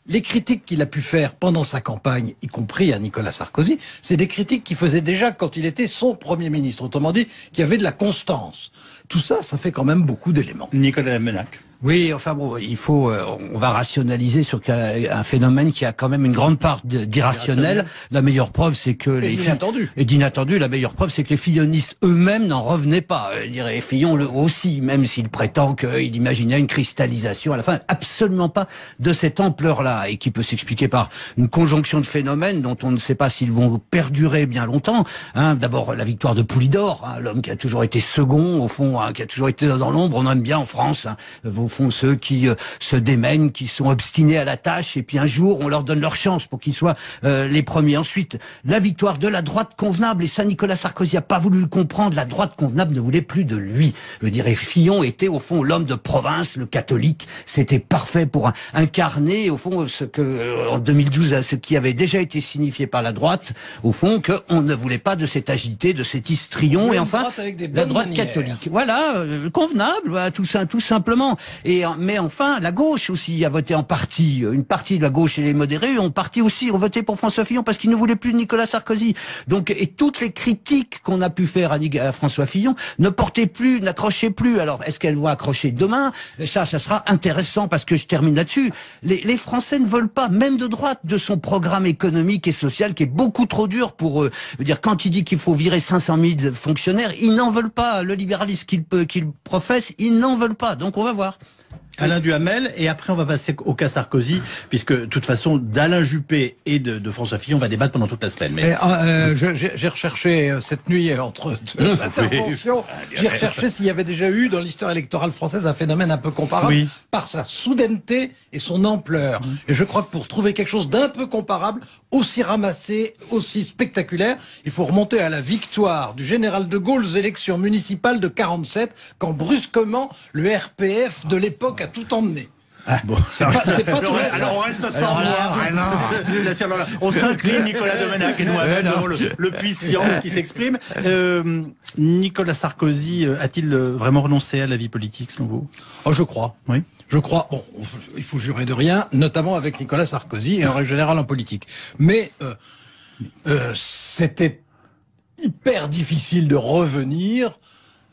les critiques qu'il a pu faire pendant sa campagne, y compris à Nicolas Sarkozy, c'est des critiques qu'il faisait déjà quand il était son Premier ministre. Autrement dit, qu'il y avait de la constance. Tout ça, ça fait quand même beaucoup d'éléments. Nicolas Menac. Oui, enfin bon, il faut, on va rationaliser sur un phénomène qui a quand même une grande part d'irrationnel. La meilleure preuve, c'est que les d'inattendu. Et d'inattendu, la meilleure preuve, c'est que les fillonistes eux-mêmes n'en revenaient pas. Je dirais, Fillon le aussi, même s'il prétend qu'il imaginait une cristallisation à la fin, absolument pas de cette ampleur-là, et qui peut s'expliquer par une conjonction de phénomènes dont on ne sait pas s'ils vont perdurer bien longtemps. D'abord, la victoire de Poulidor, l'homme qui a toujours été second, au fond, qui a toujours été dans l'ombre. On aime bien en France, au fond, ceux qui se démènent, qui sont obstinés à la tâche, et puis un jour, on leur donne leur chance pour qu'ils soient les premiers. Ensuite, la victoire de la droite convenable, et ça, Nicolas Sarkozy a pas voulu le comprendre, la droite convenable ne voulait plus de lui. Je dirais, Fillon était, au fond, l'homme de province, le catholique, c'était parfait pour incarner, au fond, ce que, en 2012, ce qui avait déjà été signifié par la droite, au fond, qu'on ne voulait pas de cet agité, de cet histrion, et enfin, la droite catholique. Voilà, convenable, voilà, tout simplement. Mais enfin, la gauche aussi a voté en partie. Une partie de la gauche et les modérés ont voté pour François Fillon parce qu'ils ne voulaient plus de Nicolas Sarkozy. Donc, et toutes les critiques qu'on a pu faire à François Fillon ne portaient plus, n'accrochaient plus. Alors, est-ce qu'elles vont accrocher demain? Ça sera intéressant parce que je termine là-dessus. Les Français ne veulent pas, même de droite, de son programme économique et social qui est beaucoup trop dur pour eux. Je veux dire, quand il dit qu'il faut virer 500 000 fonctionnaires, ils n'en veulent pas. Le libéralisme qu'il professe, ils n'en veulent pas. Donc, on va voir. Alain Duhamel, et après on va passer au cas Sarkozy, puisque de toute façon d'Alain Juppé et de François Fillon on va débattre pendant toute la semaine. Mais j'ai recherché cette nuit entre deux interventions, j'ai recherché s'il y avait déjà eu dans l'histoire électorale française un phénomène un peu comparable par sa soudaineté et son ampleur. Et je crois que pour trouver quelque chose d'un peu comparable, aussi ramassé, aussi spectaculaire, il faut remonter à la victoire du général de Gaulle aux élections municipales de 47, quand brusquement le RPF de l'époque a tout emmené. Bon, c'est pas alors on reste sans moi. On s'incline, Nicolas Domenech et nous-mêmes devant le puissance qui s'exprime. Nicolas Sarkozy a-t-il vraiment renoncé à la vie politique selon vous? Oh, je crois. Oui. Je crois. Bon, il faut jurer de rien, notamment avec Nicolas Sarkozy et en règle générale en politique. Mais c'était hyper difficile de revenir.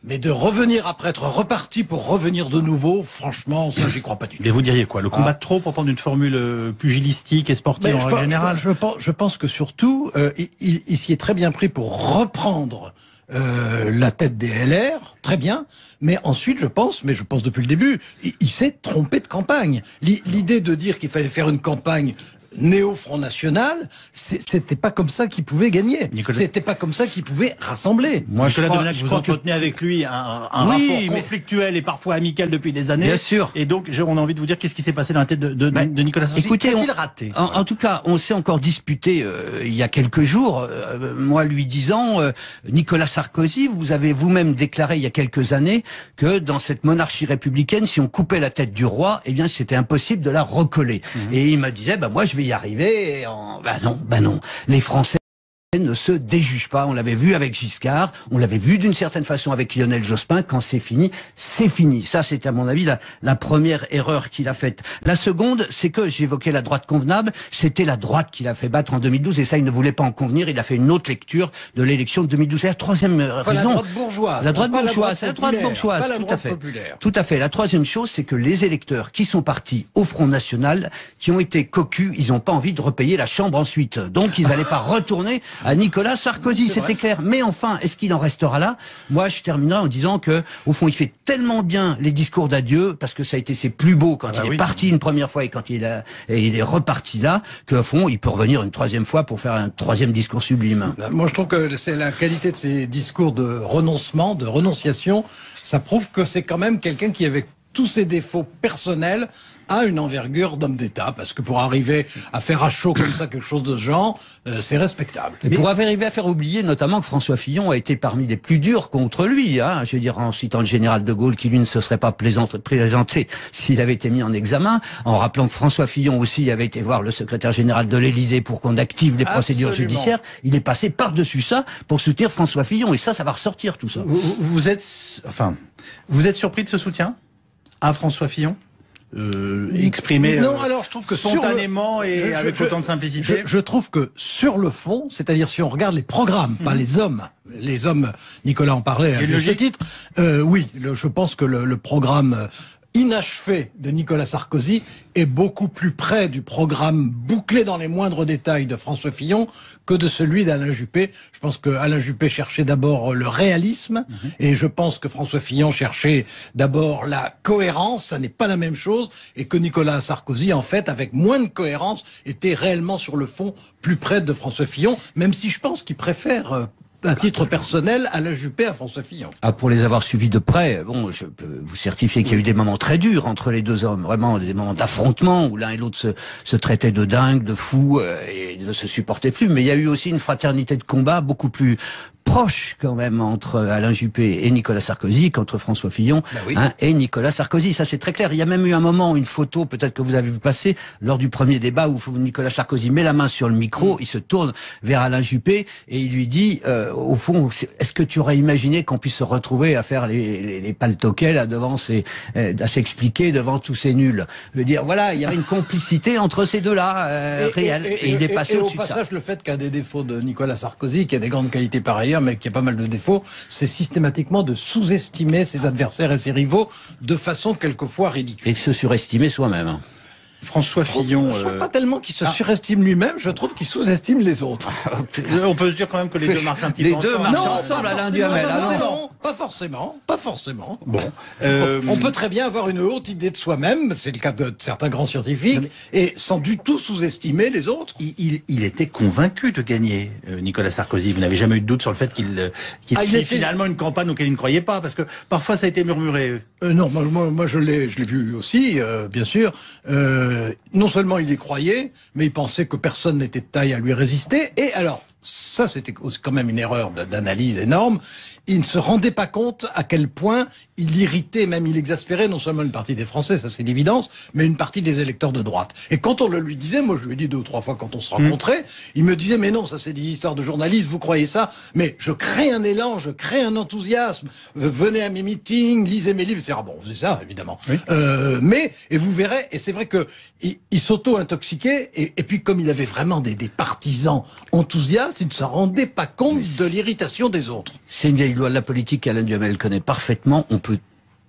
Mais de revenir après être reparti pour revenir de nouveau, franchement, ça, j'y crois pas du tout. Et vous diriez quoi? Le combat de trop, pour prendre une formule pugilistique et sportive en règle générale? Je pense que surtout, il s'y est très bien pris pour reprendre la tête des LR, très bien, mais ensuite, je pense depuis le début, il s'est trompé de campagne. L'idée de dire qu'il fallait faire une campagne néo-Front National, c'était pas comme ça qu'il pouvait gagner. C'était pas comme ça qu'il pouvait rassembler. Moi, Nicolas Domenech, vous entretenez avec lui un rapport conflictuel et parfois amical depuis des années. Bien sûr. Et donc, on a envie de vous dire qu'est-ce qui s'est passé dans la tête de Nicolas Sarkozy. Écoutez, qu'a-t-il raté? En tout cas, on s'est encore disputé il y a quelques jours, moi lui disant, Nicolas Sarkozy, vous avez vous-même déclaré il y a quelques années que dans cette monarchie républicaine, si on coupait la tête du roi, eh bien c'était impossible de la recoller. Et il me disait, moi je vais y arriver. Non. Les Français ne se déjuge pas. On l'avait vu avec Giscard, on l'avait vu d'une certaine façon avec Lionel Jospin. Quand c'est fini, c'est fini. Ça, c'est à mon avis la première erreur qu'il a faite. La seconde, c'est que j'évoquais la droite convenable. C'était la droite qui l'a fait battre en 2012 et ça, il ne voulait pas en convenir. Il a fait une autre lecture de l'élection de 2012. C'est la troisième raison. La droite bourgeoise. La droite bourgeoise, c'est la droite bourgeoise, tout à fait. Tout à fait. La troisième chose, c'est que les électeurs qui sont partis au Front National, qui ont été cocus, ils n'ont pas envie de repayer la chambre ensuite. Donc, ils n'allaient pas retourner à Nicolas Sarkozy, c'était clair. Mais enfin, est-ce qu'il en restera là? Moi, je terminerai en disant que, au fond, il fait tellement bien les discours d'adieu, parce que ça a été ses plus beaux quand il est parti une première fois et quand il est reparti là, qu'au fond, il peut revenir une troisième fois pour faire un troisième discours sublime. Moi, je trouve que c'est la qualité de ces discours de renoncement, de renonciation. Ça prouve que c'est quand même quelqu'un qui, avec tous ses défauts personnels, a une envergure d'homme d'État, parce que pour arriver à faire à chaud comme ça quelque chose de ce genre, c'est respectable. Et pour arriver à faire oublier notamment que François Fillon a été parmi les plus durs contre lui, je veux dire en citant le général de Gaulle qui lui ne se serait pas présenté s'il avait été mis en examen, en rappelant que François Fillon aussi avait été voir le secrétaire général de l'Élysée pour qu'on active les procédures judiciaires. Il est passé par-dessus ça pour soutenir François Fillon, et ça va ressortir tout ça. Vous êtes surpris de ce soutien à François Fillon? exprimé non, alors je trouve que spontanément et avec autant de simplicité. Je trouve que sur le fond, c'est-à-dire si on regarde les programmes, pas les hommes, Nicolas en parlait à juste titre, oui, je pense que le programme inachevé de Nicolas Sarkozy est beaucoup plus près du programme bouclé dans les moindres détails de François Fillon que de celui d'Alain Juppé. Je pense que Alain Juppé cherchait d'abord le réalisme et je pense que François Fillon cherchait d'abord la cohérence, ça n'est pas la même chose, et que Nicolas Sarkozy, en fait, avec moins de cohérence, était réellement sur le fond plus près de François Fillon, même si je pense qu'il préfère à titre personnel, Alain Juppé à François Fillon. Ah, pour les avoir suivis de près, bon, je peux vous certifier qu'il y a eu des moments très durs entre les deux hommes, vraiment des moments d'affrontement où l'un et l'autre se traitaient de dingue, de fou et ne se supportaient plus. Mais il y a eu aussi une fraternité de combat beaucoup plus proche quand même entre Alain Juppé et Nicolas Sarkozy qu'entre François Fillon et Nicolas Sarkozy. Ça, c'est très clair. Il y a même eu un moment, une photo, peut-être que vous avez vu passer, lors du premier débat où Nicolas Sarkozy met la main sur le micro, il se tourne vers Alain Juppé et il lui dit, au fond, est-ce que tu aurais imaginé qu'on puisse se retrouver à faire les paltoquets là devant à s'expliquer devant tous ces nuls? Je veux dire, voilà, il y avait une complicité entre ces deux-là, réelle. Et il est passé au-dessus de ça. Au passage, le fait qu'un des défauts de Nicolas Sarkozy, qui a des grandes qualités par ailleurs, mais qui a pas mal de défauts, c'est systématiquement de sous-estimer ses adversaires et ses rivaux de façon quelquefois ridicule. Et de se surestimer soi-même. François Fillon... Je ne trouve pas tellement qu'il se surestime lui-même, je trouve qu'il sous-estime les autres. On peut se dire quand même que les deux marchent un petit peu ensemble. Les deux marchent ensemble, Alain Duhamel. Pas forcément. Bon. On peut très bien avoir une haute idée de soi-même, c'est le cas de certains grands scientifiques, et sans du tout sous-estimer les autres. Il était convaincu de gagner, Nicolas Sarkozy. Vous n'avez jamais eu de doute sur le fait qu'il fit finalement une campagne auquel il ne croyait pas, parce que parfois ça a été murmuré. Non, moi je l'ai vu aussi, bien sûr. Non seulement il y croyait, mais il pensait que personne n'était de taille à lui résister. Et alors, ça c'était quand même une erreur d'analyse énorme, il ne se rendait pas compte à quel point il irritait, même il exaspérait non seulement une partie des Français, ça c'est l'évidence, mais une partie des électeurs de droite. Et quand on le lui disait, moi je lui ai dit 2 ou 3 fois quand on se rencontrait, il me disait mais non, ça c'est des histoires de journalistes, vous croyez ça? Mais je crée un élan, je crée un enthousiasme, venez à mes meetings, lisez mes livres, etc. Bon, on faisait ça évidemment. Oui. Et vous verrez, et c'est vrai que il s'auto-intoxiquait, et puis comme il avait vraiment des partisans enthousiastes, il ne se rendait pas compte de l'irritation des autres. C'est une vieille loi de la politique qu'Alain Duhamel connaît parfaitement. On peut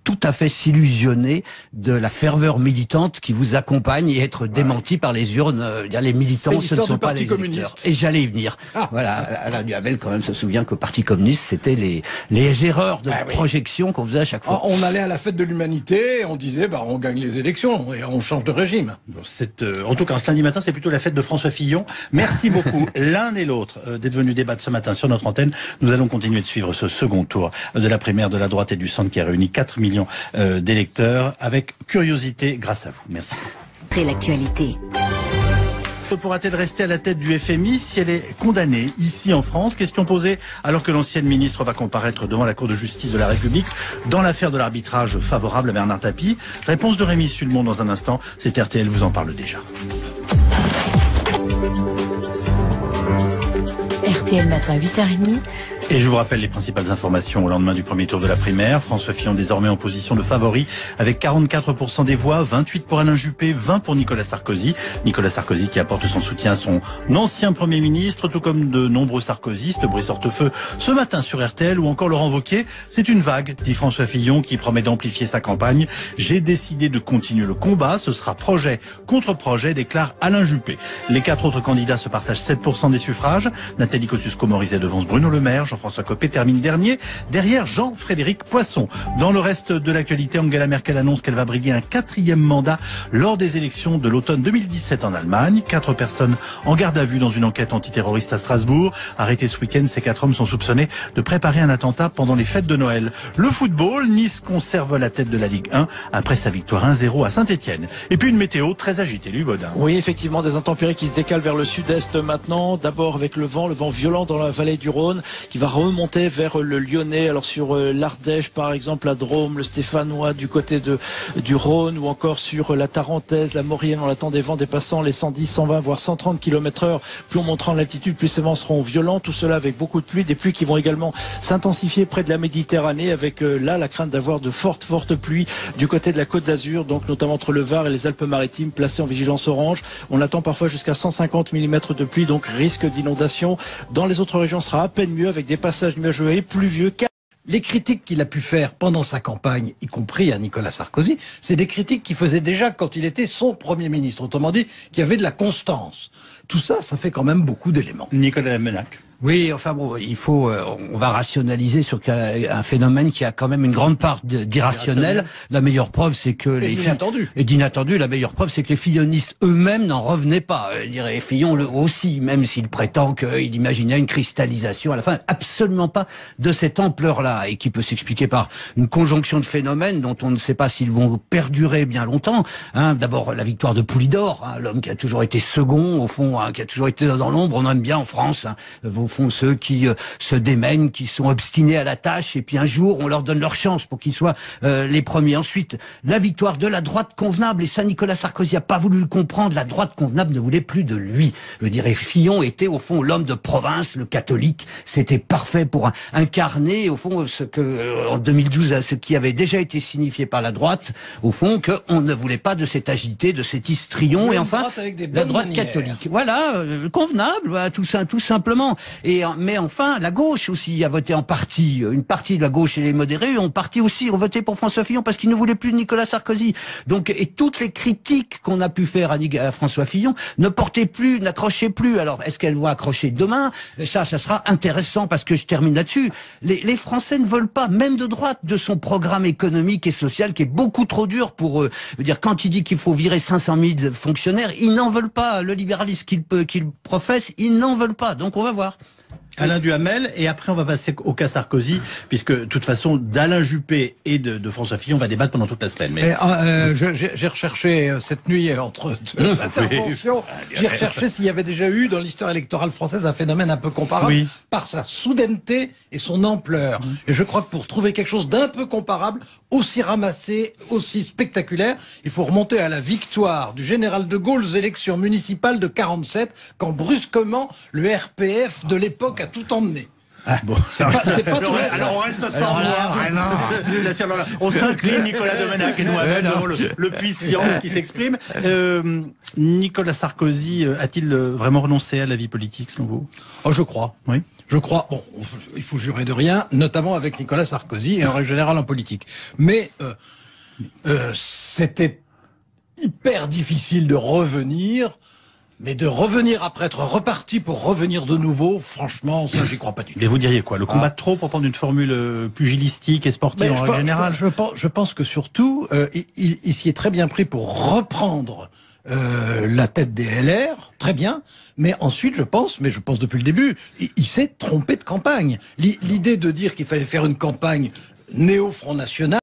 tout à fait s'illusionner de la ferveur militante qui vous accompagne et être démenti par les urnes. Les militants, ce ne sont pas les électeurs. Et j'allais y venir. Voilà, Alain Duhamel quand même se souvient qu'au Parti communiste, c'était les erreurs de projection qu'on faisait à chaque fois. On allait à la fête de l'humanité, on disait on gagne les élections et on change de régime. En tout cas, ce lundi matin, c'est plutôt la fête de François Fillon. Merci beaucoup l'un et l'autre d'être venus débattre ce matin sur notre antenne. Nous allons continuer de suivre ce second tour de la primaire de la droite et du centre qui a réuni 4 millions d'électeurs avec curiosité grâce à vous. Merci. Après l'actualité. Pourra-t-elle rester à la tête du FMI si elle est condamnée ici en France? Question posée alors que l'ancienne ministre va comparaître devant la Cour de justice de la République dans l'affaire de l'arbitrage favorable à Bernard Tapie. Réponse de Rémi Sulmon dans un instant. C'est RTL vous en parle déjà. RTL matin 8h30. Et je vous rappelle les principales informations au lendemain du premier tour de la primaire. François Fillon désormais en position de favori avec 44% des voix, 28 pour Alain Juppé, 20 pour Nicolas Sarkozy. Nicolas Sarkozy qui apporte son soutien à son ancien Premier ministre, tout comme de nombreux sarkozystes. Brice Hortefeux ce matin sur RTL ou encore Laurent Wauquiez. C'est une vague, dit François Fillon qui promet d'amplifier sa campagne. J'ai décidé de continuer le combat. Ce sera projet contre projet, déclare Alain Juppé. Les 4 autres candidats se partagent 7% des suffrages. Nathalie Kosciusko-Morizet devance Bruno Le Maire. Jean-François Copé termine dernier, derrière Jean-Frédéric Poisson. Dans le reste de l'actualité, Angela Merkel annonce qu'elle va briguer un 4e mandat lors des élections de l'automne 2017 en Allemagne. 4 personnes en garde à vue dans une enquête antiterroriste à Strasbourg. Arrêtés ce week-end, ces 4 hommes sont soupçonnés de préparer un attentat pendant les fêtes de Noël. Le football, Nice conserve la tête de la Ligue 1 après sa victoire 1-0 à Saint-Etienne. Et puis une météo très agitée, Louis Baudin. Oui, effectivement, des intempéries qui se décalent vers le sud-est maintenant. D'abord avec le vent violent dans la vallée du Rhône qui va remontait vers le Lyonnais, alors sur l'Ardèche par exemple, la Drôme, le Stéphanois du côté du Rhône, ou encore sur la Tarentaise, la Maurienne. On attend des vents dépassant les 110, 120 voire 130 km/h. Plus on montera en altitude, plus ces vents seront violents, tout cela avec beaucoup de pluie, des pluies qui vont également s'intensifier près de la Méditerranée, avec là la crainte d'avoir de fortes pluies du côté de la Côte d'Azur, donc notamment entre le Var et les Alpes-Maritimes, placés en vigilance orange. On attend parfois jusqu'à 150 mm de pluie, donc risque d'inondation. Dans les autres régions, ce sera à peine mieux, avec des passages nuageux et pluvieux. Les critiques qu'il a pu faire pendant sa campagne, y compris à Nicolas Sarkozy, c'est des critiques qu'il faisait déjà quand il était son Premier ministre. Autrement dit, qu'il y avait de la constance. Tout ça, ça fait quand même beaucoup d'éléments. Nicolas Domenach. Oui, enfin bon, il faut, on va rationaliser sur un phénomène qui a quand même une grande part d'irrationnel. La meilleure preuve, c'est que d'inattendu. La meilleure preuve, c'est que les fillonistes eux-mêmes n'en revenaient pas. Je dirais Fillon aussi, même s'il prétend qu'il imaginait une cristallisation à la fin, absolument pas de cette ampleur-là, et qui peut s'expliquer par une conjonction de phénomènes dont on ne sait pas s'ils vont perdurer bien longtemps. D'abord, la victoire de Poulidor, l'homme qui a toujours été second, au fond, qui a toujours été dans l'ombre. On aime bien en France, au fond, ceux qui se démènent, qui sont obstinés à la tâche, et puis un jour on leur donne leur chance pour qu'ils soient les premiers. Ensuite, la victoire de la droite convenable, et ça Nicolas Sarkozy a pas voulu le comprendre. La droite convenable ne voulait plus de lui. Je dirais, Fillon était au fond l'homme de province, le catholique. C'était parfait pour incarner au fond ce que en 2012, ce qui avait déjà été signifié par la droite, au fond, qu'on ne voulait pas de cet agité, de cet histrion, et enfin la droite catholique. Voilà, convenable, voilà, tout simplement. Mais enfin, la gauche aussi a voté en partie. Une partie de la gauche et les modérés ont voté pour François Fillon parce qu'ils ne voulaient plus de Nicolas Sarkozy. Donc, et toutes les critiques qu'on a pu faire à François Fillon n'accrochaient plus. Alors, est-ce qu'elles vont accrocher demain? Ça sera intéressant, parce que je termine là-dessus. Les Français ne veulent pas, même de droite, de son programme économique et social qui est beaucoup trop dur pour eux. Je veux dire, quand il dit qu'il faut virer 500 000 fonctionnaires, ils n'en veulent pas. Le libéralisme qu'il professe, ils n'en veulent pas. Donc, on va voir. Alain Duhamel, et après on va passer au cas Sarkozy, puisque de toute façon d'Alain Juppé et de François Fillon on va débattre pendant toute la semaine. J'ai recherché cette nuit entre deux interventions, j'ai recherché s'il y avait déjà eu dans l'histoire électorale française un phénomène un peu comparable par sa soudaineté et son ampleur. Et je crois que pour trouver quelque chose d'un peu comparable, aussi ramassé, aussi spectaculaire, il faut remonter à la victoire du général de Gaulle aux élections municipales de 47, quand brusquement le RPF de l'époque a tout emmené. Bon, alors on reste sans voir. On s'incline, Nicolas Domenach et nous-mêmes devant le puissance qui s'exprime. Nicolas Sarkozy a-t-il vraiment renoncé à la vie politique selon vous? Oh, je crois. Oui. Je crois. Bon, il faut jurer de rien, notamment avec Nicolas Sarkozy et en règle générale en politique. Mais c'était hyper difficile de revenir. Mais de revenir après être reparti pour revenir de nouveau, franchement, ça, j'y crois pas du tout. Et vous diriez quoi? Le combat de trop, pour prendre une formule pugilistique et sportive en règle générale? Je pense que surtout, il s'y est très bien pris pour reprendre la tête des LR, très bien. Mais ensuite, je pense depuis le début, il s'est trompé de campagne. L'idée de dire qu'il fallait faire une campagne néo-Front National,